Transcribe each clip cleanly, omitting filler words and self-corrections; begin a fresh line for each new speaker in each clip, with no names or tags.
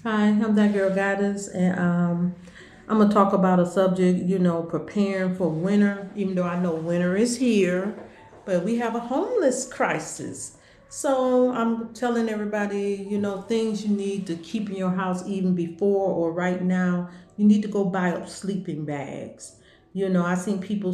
Hi, I'm that girl Goddess, and I'm gonna talk about a subject, preparing for winter. Even though I know winter is here, but we have a homeless crisis. So I'm telling everybody, things you need to keep in your house even before or right now. You need to go buy up sleeping bags. I seen people,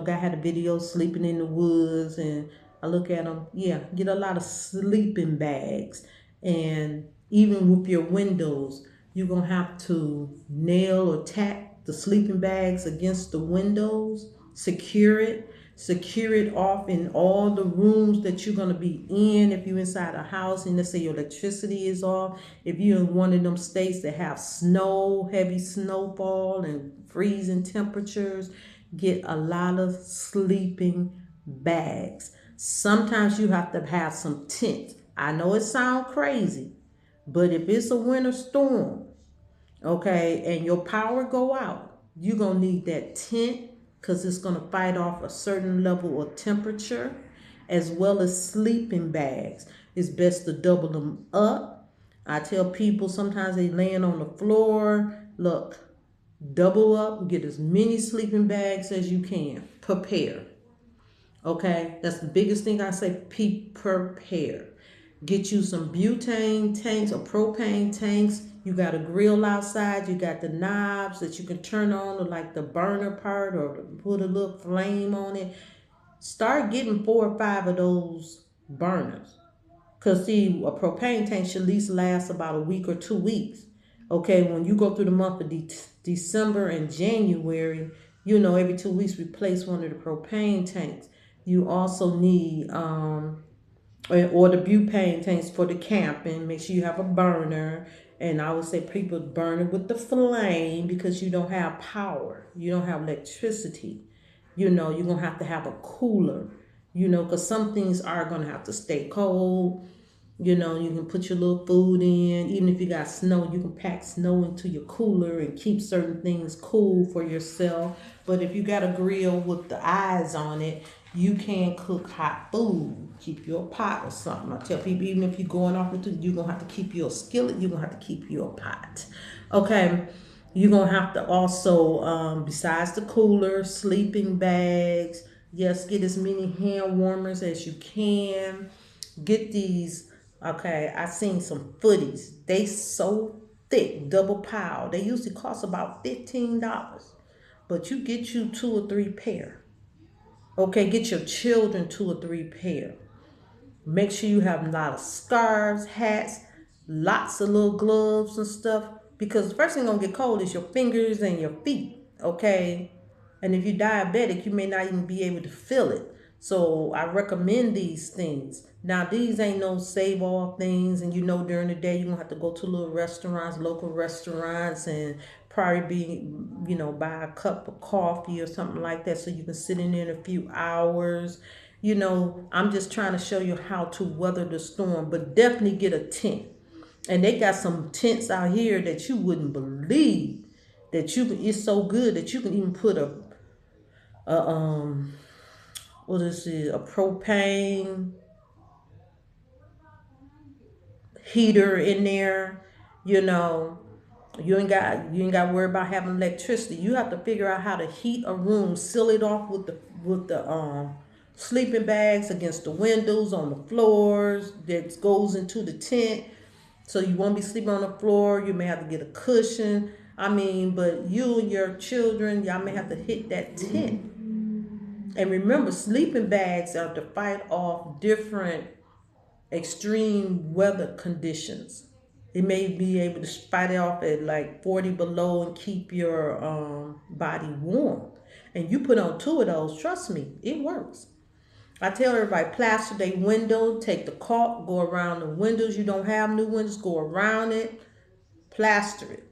got had a video sleeping in the woods, and I look at them. Yeah, get a lot of sleeping bags, and even with your windows, you're gonna have to nail or tack the sleeping bags against the windows, secure it off in all the rooms that you're gonna be in. If you're inside a house and let's say your electricity is off, if you're in one of them states that have snow, heavy snowfall and freezing temperatures, get a lot of sleeping bags. Sometimes you have to have some tent. I know it sounds crazy, but if it's a winter storm, okay, and your power go out, you're gonna need that tent because it's gonna fight off a certain level of temperature, as well as sleeping bags. It's best to double them up. I tell people sometimes they laying on the floor. Look, double up, get as many sleeping bags as you can. Prepare. Okay, that's the biggest thing I say. Prepare. Get you some butane tanks or propane tanks. You got a grill outside. You got the knobs that you can turn on, or like the burner part, or put a little flame on it. Start getting 4 or 5 of those burners. Cause see, a propane tank should at least last about a week or 2 weeks. Okay, when you go through the month of December and January, every 2 weeks replace one of the propane tanks. You also need or the butane tanks for the camping. Make sure you have a burner. And I would say people burn it with the flame because you don't have power. You don't have electricity. You're going to have a cooler, because some things are going to have to stay cold. You can put your little food in. Even if you got snow, you can pack snow into your cooler and keep certain things cool for yourself. But if you got a grill with the eyes on it, you can cook hot food. Keep your pot or something. I tell people, even if you're going off into, you're going to have to keep your skillet, you're going to have to keep your pot. Okay. You're going to have to also, besides the cooler, sleeping bags, yes, get as many hand warmers as you can. Get these. Okay, I seen some footies. They so thick, double pile. They usually cost about $15, but you get you 2 or 3 pair. Okay, get your children 2 or 3 pair. Make sure you have a lot of scarves, hats, lots of little gloves and stuff. Because the first thing gonna get cold is your fingers and your feet. Okay. And if you're diabetic, you may not even be able to feel it. So I recommend these things. Now these ain't no save all things, and during the day you're gonna have to go to little restaurants, local restaurants, and probably be, buy a cup of coffee or something like that so you can sit in there in a few hours. I'm just trying to show you how to weather the storm, but definitely get a tent. And they got some tents out here that you wouldn't believe that it's so good that you can even put a what is it, a propane heater in there, you know. You ain't got to worry about having electricity. You have to figure out how to heat a room, seal it off with the sleeping bags against the windows, on the floors that goes into the tent. So you won't be sleeping on the floor. You may have to get a cushion. I mean, but you and your children, y'all may have to hit that tent. And remember, sleeping bags are to fight off different extreme weather conditions. It may be able to fight it off at like 40 below and keep your body warm. And you put on 2 of those, trust me, it works. I tell everybody, plaster their window, take the caulk, go around the windows. You don't have new windows, go around it, plaster it.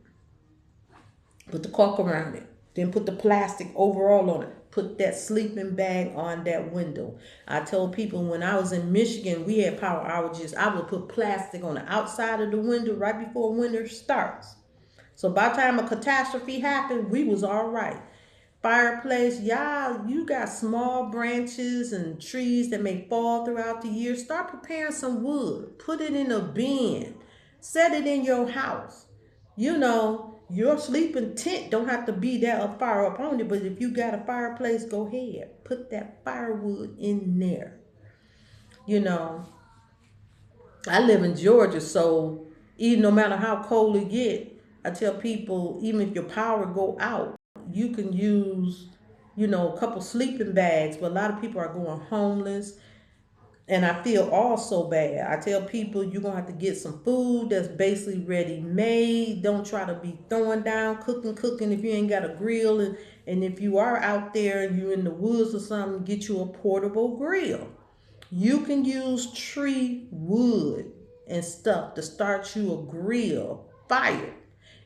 Put the caulk around it. Then put the plastic overall on it. Put that sleeping bag on that window. I told people when I was in Michigan, we had power outages. I would put plastic on the outside of the window right before winter starts. So by the time a catastrophe happened, we was all right. Fireplace, y'all, you got small branches and trees that may fall throughout the year. Start preparing some wood. Put it in a bin. Set it in your house. You know, your sleeping tent don't have to be there a fire up on it, but if you got a fireplace, go ahead. Put that firewood in there. You know, I live in Georgia, so even no matter how cold it get, I tell people even if your power go out, you can use, a couple sleeping bags. But a lot of people are going homeless, and I feel all so bad. I tell people you're gonna have to get some food that's basically ready made. Don't try to be throwing down, cooking if you ain't got a grill. And if you are out there and you're in the woods or something, get you a portable grill. You can use tree wood and stuff to start you a grill, fire.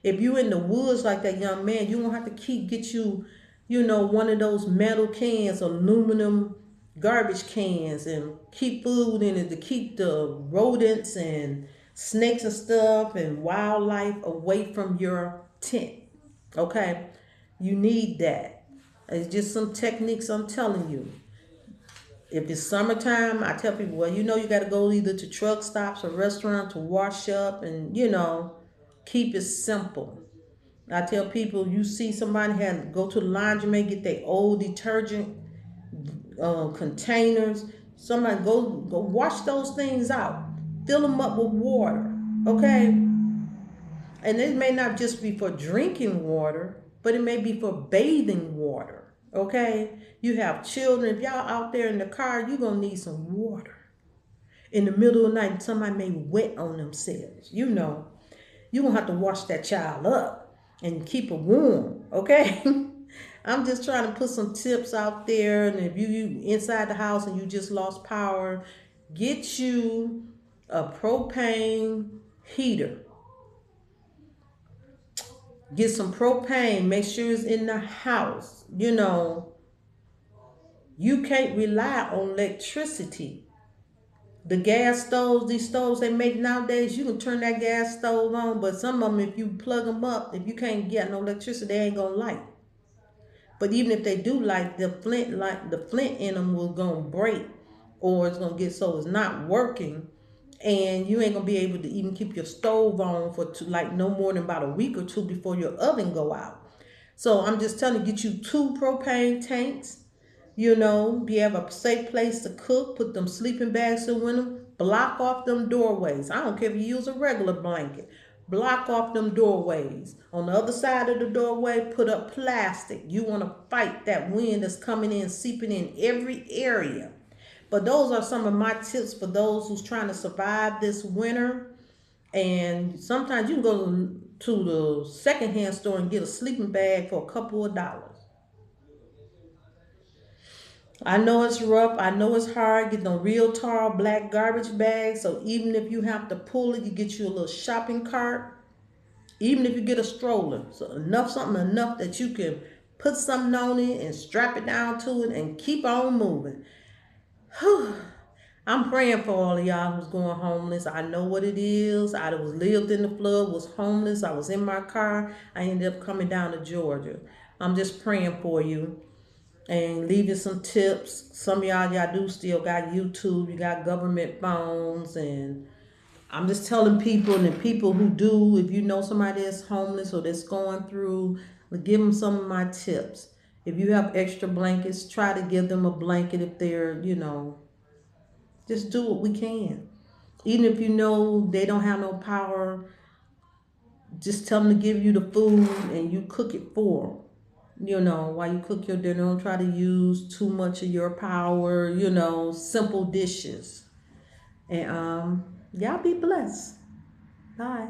If you in the woods like that young man, you won't have to get you, one of those metal cans, aluminum garbage cans, and keep food in it to keep the rodents and snakes and stuff and wildlife away from your tent. Okay? You need that. It's just some techniques I'm telling you. If it's summertime, I tell people, well, you got to go either to truck stops or restaurant to wash up and, keep it simple. I tell people, you see somebody had to go to the laundromat, get their old detergent containers. Somebody go wash those things out. Fill them up with water, okay? And it may not just be for drinking water, but it may be for bathing water, okay? You have children. If y'all out there in the car, you're going to need some water. In the middle of the night, somebody may wet on themselves. You're going to have to wash that child up and keep it warm, okay? I'm just trying to put some tips out there. And if you inside the house and you just lost power, get you a propane heater. Get some propane. Make sure it's in the house. You can't rely on electricity. The gas stoves, these stoves they make nowadays, you can turn that gas stove on, but some of them, if you plug them up, if you can't get no electricity, they ain't gonna light. But even if they do light, the flint in them will gonna break, or it's gonna get so it's not working, and you ain't gonna be able to even keep your stove on for no more than about a week or two before your oven go out. So I'm just telling you, get you 2 propane tanks. Be have a safe place to cook. Put them sleeping bags in them. Block off them doorways. I don't care if you use a regular blanket. Block off them doorways. On the other side of the doorway, put up plastic. You want to fight that wind that's coming in, seeping in every area. But those are some of my tips for those who's trying to survive this winter. And sometimes you can go to the secondhand store and get a sleeping bag for a couple of dollars. I know it's rough. I know it's hard. Get them real tall black garbage bags. So even if you have to pull it, you get you a little shopping cart. Even if you get a stroller. So something enough that you can put something on it and strap it down to it and keep on moving. Whew. I'm praying for all of y'all who's going homeless. I know what it is. I was lived in the flood, was homeless. I was in my car. I ended up coming down to Georgia. I'm just praying for you and leaving some tips. Some of y'all do still got YouTube. You got government phones. And I'm just telling people, and the people who do, if you know somebody that's homeless or that's going through, give them some of my tips. If you have extra blankets, try to give them a blanket if they're, just do what we can. Even if you know they don't have no power, just tell them to give you the food and you cook it for them. While you cook your dinner, don't try to use too much of your power, simple dishes. And y'all be blessed. Bye.